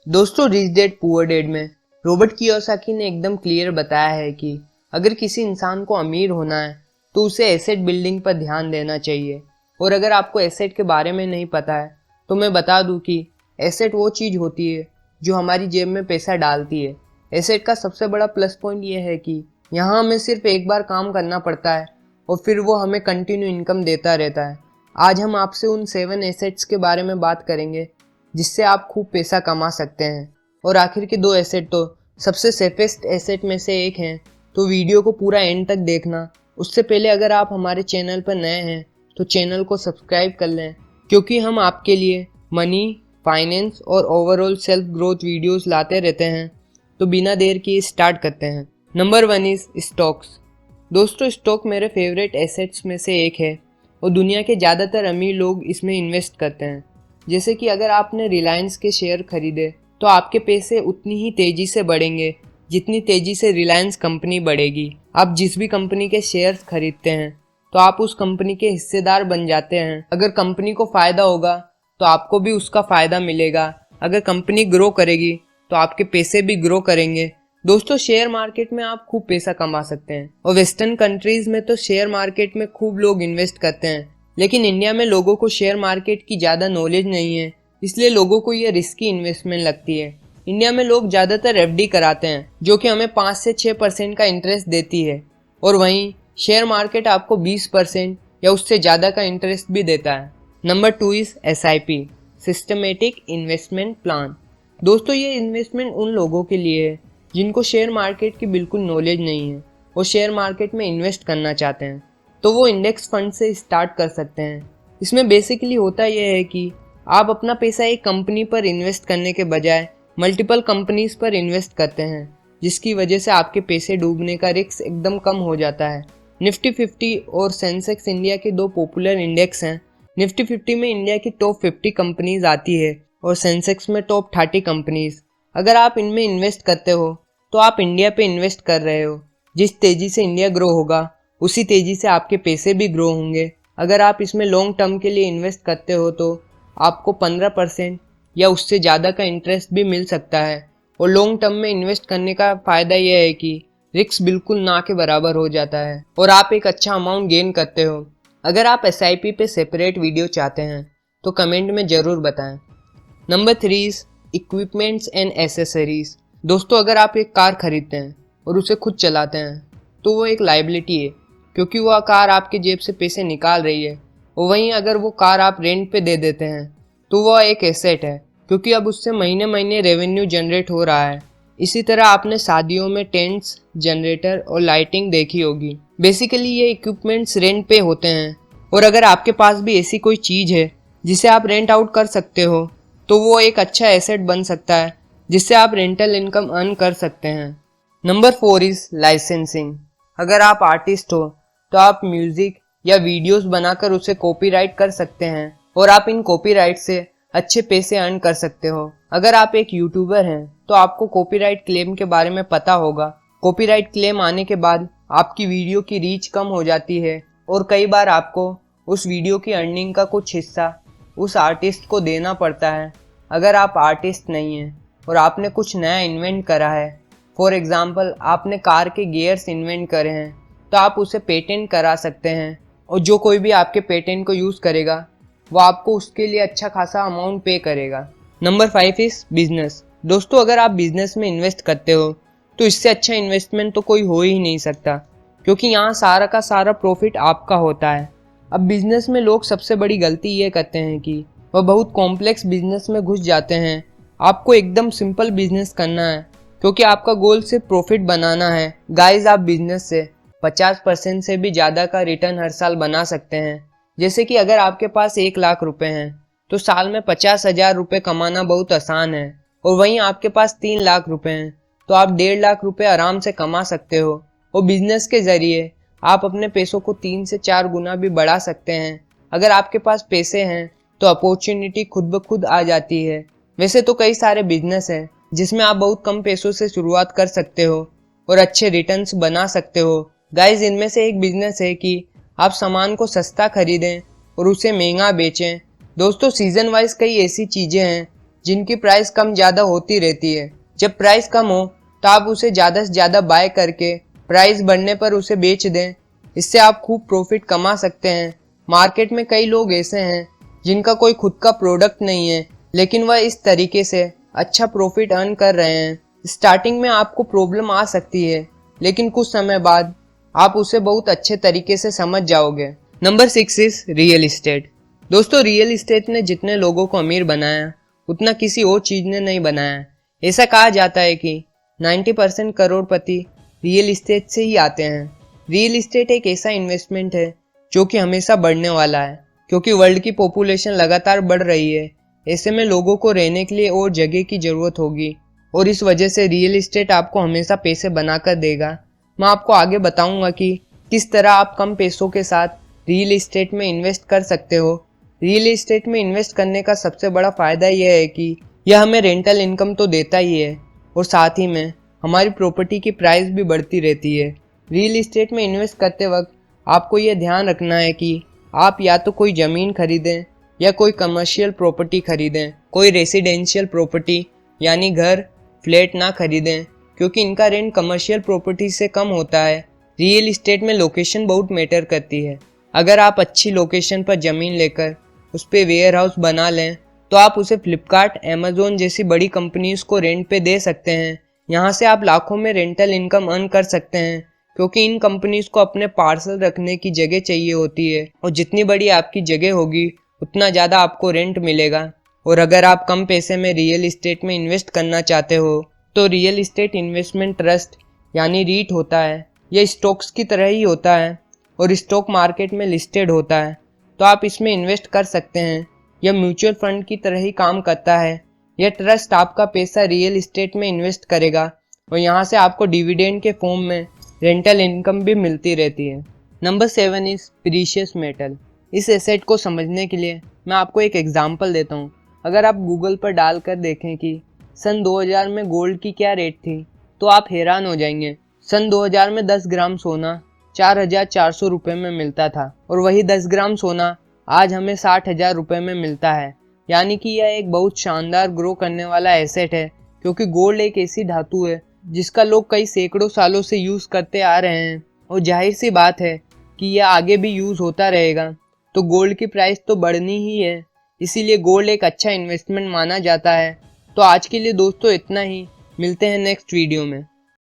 दोस्तों, rich dad poor dad में Robert Kiyosaki ने एकदम क्लियर बताया है कि अगर किसी इंसान को अमीर होना है तो उसे एसेट बिल्डिंग पर ध्यान देना चाहिए। और अगर आपको एसेट के बारे में नहीं पता है तो मैं बता दूं कि एसेट वो चीज़ होती है जो हमारी जेब में पैसा डालती है। एसेट का सबसे बड़ा प्लस पॉइंट ये है कि यहाँ हमें सिर्फ एक बार काम करना पड़ता है और फिर वो हमें कंटिन्यू इनकम देता रहता है। आज हम आपसे उन 7 एसेट्स के बारे में बात करेंगे जिससे आप खूब पैसा कमा सकते हैं। और आखिर के 2 एसेट तो सबसे सेफेस्ट एसेट में से एक हैं, तो वीडियो को पूरा एंड तक देखना। उससे पहले अगर आप हमारे चैनल पर नए हैं तो चैनल को सब्सक्राइब कर लें, क्योंकि हम आपके लिए मनी, फाइनेंस और ओवरऑल सेल्फ ग्रोथ वीडियोस लाते रहते हैं। तो बिना देर किए स्टार्ट करते हैं। Number 1 is stocks. दोस्तों, स्टॉक मेरे फेवरेट एसेट्स में से एक है और दुनिया के ज़्यादातर अमीर लोग इसमें इन्वेस्ट करते हैं। जैसे कि अगर आपने रिलायंस के शेयर खरीदे तो आपके पैसे उतनी ही तेज़ी से बढ़ेंगे जितनी तेज़ी से रिलायंस कंपनी बढ़ेगी। आप जिस भी कंपनी के शेयर्स खरीदते हैं तो आप उस कंपनी के हिस्सेदार बन जाते हैं। अगर कंपनी को फ़ायदा होगा तो आपको भी उसका फ़ायदा मिलेगा। अगर कंपनी ग्रो करेगी तो आपके पैसे भी ग्रो करेंगे। दोस्तों, शेयर मार्केट में आप खूब पैसा कमा सकते हैं और वेस्टर्न कंट्रीज़ में तो शेयर मार्केट में खूब लोग इन्वेस्ट करते हैं। लेकिन इंडिया में लोगों को शेयर मार्केट की ज़्यादा नॉलेज नहीं है, इसलिए लोगों को ये रिस्की इन्वेस्टमेंट लगती है। इंडिया में लोग ज़्यादातर एफडी कराते हैं जो कि हमें 5 से 6% का इंटरेस्ट देती है, और वहीं शेयर मार्केट आपको 20% या उससे ज़्यादा का इंटरेस्ट भी देता है। Number 2 is SIP, systematic investment plan. दोस्तों, ये इन्वेस्टमेंट उन लोगों के लिए है जिनको शेयर मार्केट की बिल्कुल नॉलेज नहीं है और शेयर मार्केट में इन्वेस्ट करना चाहते हैं, तो वो इंडेक्स फंड से स्टार्ट कर सकते हैं। इसमें बेसिकली होता यह है कि आप अपना पैसा एक कंपनी पर इन्वेस्ट करने के बजाय मल्टीपल कंपनीज पर इन्वेस्ट करते हैं, जिसकी वजह से आपके पैसे डूबने का रिस्क एकदम कम हो जाता है। निफ्टी 50 और सेंसेक्स इंडिया के 2 पॉपुलर इंडेक्स हैं। निफ्टी 50 में इंडिया की टॉप 50 कंपनीज आती है और सेंसेक्स में टॉप 30 कंपनीज। अगर आप इनमें इन्वेस्ट करते हो तो आप इंडिया पे इन्वेस्ट कर रहे हो। जिस तेज़ी से इंडिया ग्रो होगा उसी तेज़ी से आपके पैसे भी ग्रो होंगे। अगर आप इसमें लॉन्ग टर्म के लिए इन्वेस्ट करते हो तो आपको 15% या उससे ज़्यादा का इंटरेस्ट भी मिल सकता है। और लॉन्ग टर्म में इन्वेस्ट करने का फ़ायदा यह है कि रिस्क बिल्कुल ना के बराबर हो जाता है और आप एक अच्छा अमाउंट गेन करते हो। अगर आप SIP पे सेपरेट वीडियो चाहते हैं तो कमेंट में ज़रूर बताएं। Number 3 is equipments and accessories. दोस्तों, अगर आप एक कार खरीदते हैं और उसे खुद चलाते हैं तो वो एक लायबिलिटी है, क्योंकि वह कार आपके जेब से पैसे निकाल रही है। और वहीं अगर वो कार आप रेंट पे दे देते हैं तो वह एक एसेट है, क्योंकि अब उससे महीने महीने रेवेन्यू जनरेट हो रहा है। इसी तरह आपने शादियों में टेंट्स, जनरेटर और लाइटिंग देखी होगी। बेसिकली ये इक्विपमेंट्स रेंट पे होते हैं, और अगर आपके पास भी ऐसी कोई चीज़ है जिसे आप रेंट आउट कर सकते हो तो वो एक अच्छा एसेट बन सकता है जिससे आप रेंटल इनकम अर्न कर सकते हैं। Number 4 is licensing. अगर आप आर्टिस्ट हो तो आप म्यूज़िक या वीडियोस बनाकर उसे कॉपीराइट कर सकते हैं और आप इन कॉपीराइट से अच्छे पैसे अर्न कर सकते हो। अगर आप एक यूट्यूबर हैं तो आपको कॉपीराइट क्लेम के बारे में पता होगा। कॉपीराइट क्लेम आने के बाद आपकी वीडियो की रीच कम हो जाती है और कई बार आपको उस वीडियो की अर्निंग का कुछ हिस्सा उस आर्टिस्ट को देना पड़ता है। अगर आप आर्टिस्ट नहीं हैं और आपने कुछ नया इन्वेंट करा है, फॉर एग्ज़ाम्पल आपने कार के गियर्स इन्वेंट करे हैं, तो आप उसे पेटेंट करा सकते हैं और जो कोई भी आपके पेटेंट को यूज़ करेगा वो आपको उसके लिए अच्छा खासा अमाउंट पे करेगा। Number 5 is business. दोस्तों, अगर आप बिजनेस में इन्वेस्ट करते हो तो इससे अच्छा इन्वेस्टमेंट तो कोई हो ही नहीं सकता, क्योंकि यहाँ सारा का सारा प्रॉफिट आपका होता है। अब बिजनेस में लोग सबसे बड़ी गलती ये करते हैं कि वह बहुत कॉम्प्लेक्स बिजनेस में घुस जाते हैं। आपको एकदम सिंपल बिजनेस करना है, क्योंकि आपका गोल सिर्फ प्रॉफिट बनाना है। गाइस, आप बिजनेस से 50% से भी ज़्यादा का रिटर्न हर साल बना सकते हैं। जैसे कि अगर आपके पास 1 लाख रुपए हैं तो साल में 50,000 रुपये कमाना बहुत आसान है। और वहीं आपके पास 3 लाख रुपए हैं तो आप 1.5 लाख रुपए आराम से कमा सकते हो। और बिजनेस के ज़रिए आप अपने पैसों को 3 से 4 गुना भी बढ़ा सकते हैं। अगर आपके पास पैसे हैं तो अपॉर्चुनिटी खुद ब खुद आ जाती है। वैसे तो कई सारे बिजनेस हैं जिसमें आप बहुत कम पैसों से शुरुआत कर सकते हो और अच्छे रिटर्न्स बना सकते हो। गाइस, इनमें से एक बिजनेस है कि आप सामान को सस्ता खरीदें और उसे महंगा बेचें। दोस्तों, सीज़न वाइज कई ऐसी चीज़ें हैं जिनकी प्राइस कम ज़्यादा होती रहती है। जब प्राइस कम हो तो आप उसे ज़्यादा से ज़्यादा बाय करके प्राइस बढ़ने पर उसे बेच दें। इससे आप खूब प्रॉफिट कमा सकते हैं। मार्केट में कई लोग ऐसे हैं जिनका कोई खुद का प्रोडक्ट नहीं है, लेकिन वह इस तरीके से अच्छा प्रॉफिट अर्न कर रहे हैं। स्टार्टिंग में आपको प्रॉब्लम आ सकती है, लेकिन कुछ समय बाद आप उसे बहुत अच्छे तरीके से समझ जाओगे। Number 6 is real estate. दोस्तों, रियल इस्टेट ने जितने लोगों को अमीर बनाया उतना किसी और चीज ने नहीं बनाया। ऐसा कहा जाता है कि 90% करोड़पति रियल इस्टेट से ही आते हैं। रियल इस्टेट एक ऐसा इन्वेस्टमेंट है जो कि हमेशा बढ़ने वाला है, क्योंकि वर्ल्ड की पॉपुलेशन लगातार बढ़ रही है। ऐसे में लोगों को रहने के लिए और जगह की जरूरत होगी, और इस वजह से रियल इस्टेट आपको हमेशा पैसे बनाकर देगा। मैं आपको आगे बताऊंगा कि किस तरह आप कम पैसों के साथ रियल इस्टेट में इन्वेस्ट कर सकते हो। रियल इस्टेट में इन्वेस्ट करने का सबसे बड़ा फायदा यह है कि यह हमें रेंटल इनकम तो देता ही है, और साथ ही में हमारी प्रॉपर्टी की प्राइस भी बढ़ती रहती है। रियल इस्टेट में इन्वेस्ट करते वक्त आपको यह ध्यान रखना है कि आप या तो कोई ज़मीन खरीदें या कोई कमर्शियल प्रॉपर्टी खरीदें। कोई रेसिडेंशियल प्रॉपर्टी यानी घर, फ्लैट ना खरीदें, क्योंकि इनका रेंट कमर्शियल प्रॉपर्टी से कम होता है। रियल इस्टेट में लोकेशन बहुत मैटर करती है। अगर आप अच्छी लोकेशन पर ज़मीन लेकर उस पर वेयर हाउस बना लें तो आप उसे फ्लिपकार्ट, अमेज़ॉन जैसी बड़ी कंपनीज को रेंट पे दे सकते हैं। यहाँ से आप लाखों में रेंटल इनकम अर्न कर सकते हैं, क्योंकि इन कंपनीज को अपने पार्सल रखने की जगह चाहिए होती है, और जितनी बड़ी आपकी जगह होगी उतना ज़्यादा आपको रेंट मिलेगा। और अगर आप कम पैसे में रियल इस्टेट में इन्वेस्ट करना चाहते हो तो रियल इस्टेट इन्वेस्टमेंट ट्रस्ट यानी रीट होता है। यह स्टॉक्स की तरह ही होता है और स्टॉक मार्केट में लिस्टेड होता है, तो आप इसमें इन्वेस्ट कर सकते हैं। यह म्यूचुअल फंड की तरह ही काम करता है। यह ट्रस्ट आपका पैसा रियल इस्टेट में इन्वेस्ट करेगा और यहाँ से आपको डिविडेंड के फॉर्म में रेंटल इनकम भी मिलती रहती है। Number 7 is precious metal. इस एसेट को समझने के लिए मैं आपको एक एग्जांपल देता हूँ। अगर आप गूगल पर डालकर देखें कि सन 2000 में गोल्ड की क्या रेट थी, तो आप हैरान हो जाएंगे। सन 2000 में 10 ग्राम सोना 4400 रुपये में मिलता था, और वही 10 ग्राम सोना आज हमें 60,000 रुपये में मिलता है। यानी कि यह एक बहुत शानदार ग्रो करने वाला एसेट है, क्योंकि गोल्ड एक ऐसी धातु है जिसका लोग कई सैकड़ों सालों से यूज़ करते आ रहे हैं, और जाहिर सी बात है कि यह आगे भी यूज़ होता रहेगा। तो गोल्ड की प्राइस तो बढ़नी ही है, इसीलिए गोल्ड एक अच्छा इन्वेस्टमेंट माना जाता है। तो आज के लिए दोस्तों इतना ही, मिलते हैं नेक्स्ट वीडियो में।